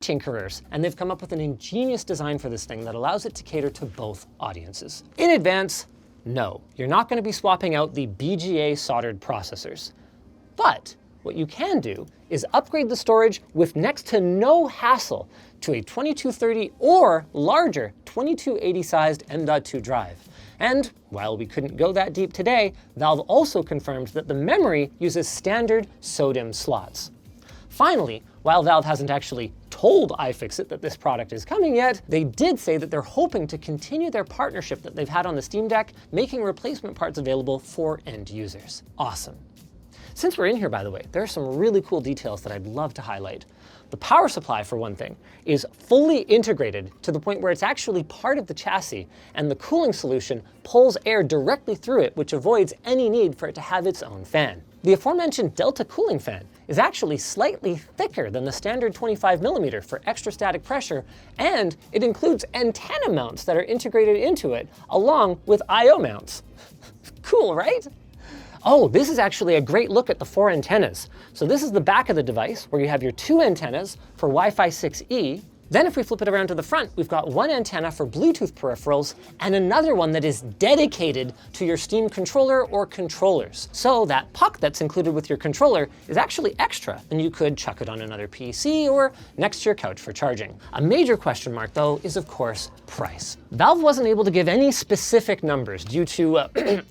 tinkerers, and they've come up with an ingenious design for this thing that allows it to cater to both audiences. In advance, no, you're not going to be swapping out the BGA soldered processors. But what you can do is upgrade the storage with next to no hassle to a 2230 or larger 2280 sized M.2 drive. And while we couldn't go that deep today, Valve also confirmed that the memory uses standard SODIMM slots. Finally, while Valve hasn't actually told iFixit that this product is coming yet, they did say that they're hoping to continue their partnership that they've had on the Steam Deck, making replacement parts available for end users. Awesome. Since we're in here, by the way, there are some really cool details that I'd love to highlight. The power supply, for one thing, is fully integrated to the point where it's actually part of the chassis, and the cooling solution pulls air directly through it, which avoids any need for it to have its own fan. The aforementioned Delta cooling fan is actually slightly thicker than the standard 25mm for extra static pressure, and it includes antenna mounts that are integrated into it, along with I/O mounts. Cool, right? Oh, this is actually a great look at the 4 antennas. So this is the back of the device where you have your 2 antennas for Wi-Fi 6E. Then if we flip it around to the front, we've got 1 antenna for Bluetooth peripherals and another one that is dedicated to your Steam controller or controllers. So that puck that's included with your controller is actually extra, and you could chuck it on another PC or next to your couch for charging. A major question mark, though, is of course price. Valve wasn't able to give any specific numbers due to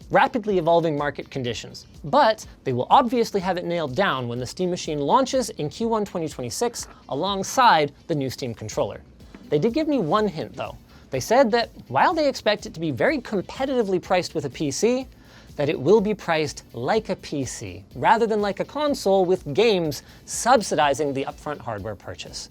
rapidly evolving market conditions, but they will obviously have it nailed down when the Steam Machine launches in Q1 2026 alongside the new Steam controller. They did give me one hint though. They said that while they expect it to be very competitively priced with a PC, that it will be priced like a PC, rather than like a console with games subsidizing the upfront hardware purchase.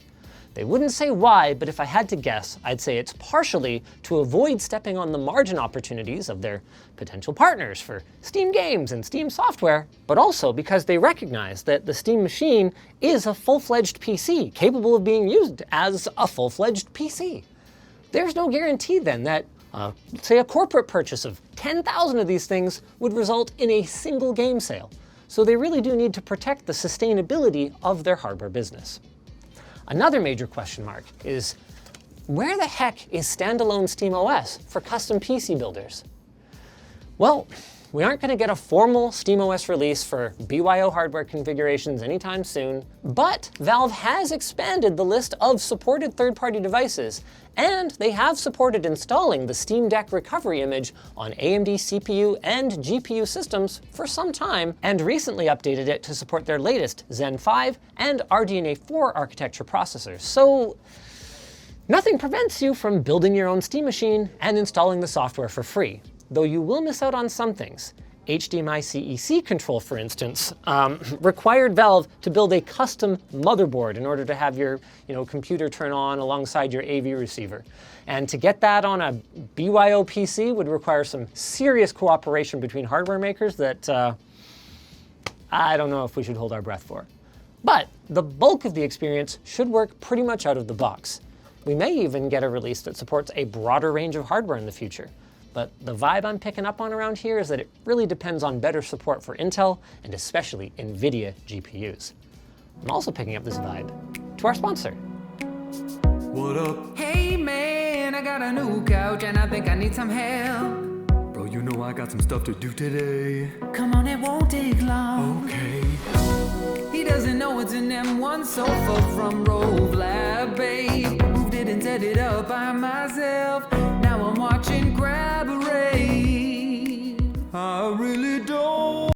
They wouldn't say why, but if I had to guess, I'd say it's partially to avoid stepping on the margin opportunities of their potential partners for Steam games and Steam software, but also because they recognize that the Steam Machine is a full-fledged PC, capable of being used as a full-fledged PC. There's no guarantee then that, say, a corporate purchase of 10,000 of these things would result in a single game sale. So they really do need to protect the sustainability of their hardware business. Another major question mark is, where the heck is standalone SteamOS for custom PC builders? Well, we aren't going to get a formal SteamOS release for BYO hardware configurations anytime soon, but Valve has expanded the list of supported third-party devices, and they have supported installing the Steam Deck recovery image on AMD CPU and GPU systems for some time, and recently updated it to support their latest Zen 5 and RDNA 4 architecture processors. So nothing prevents you from building your own Steam machine and installing the software for free, though you will miss out on some things. HDMI CEC control, for instance, required Valve to build a custom motherboard in order to have your computer turn on alongside your AV receiver. And to get that on a BYO PC would require some serious cooperation between hardware makers that I don't know if we should hold our breath for. But the bulk of the experience should work pretty much out of the box. We may even get a release that supports a broader range of hardware in the future. But the vibe I'm picking up on around here is that it really depends on better support for Intel and especially NVIDIA GPUs. I'm also picking up this vibe to our sponsor. What up? Hey man, I got a new couch and I think I need some help. Bro, you know I got some stuff to do today. Come on, it won't take long. Okay. He doesn't know it's an M1 sofa from Rove Lab, babe. Moved it and set it up by myself. Now I'm watching Grab a Rave. I really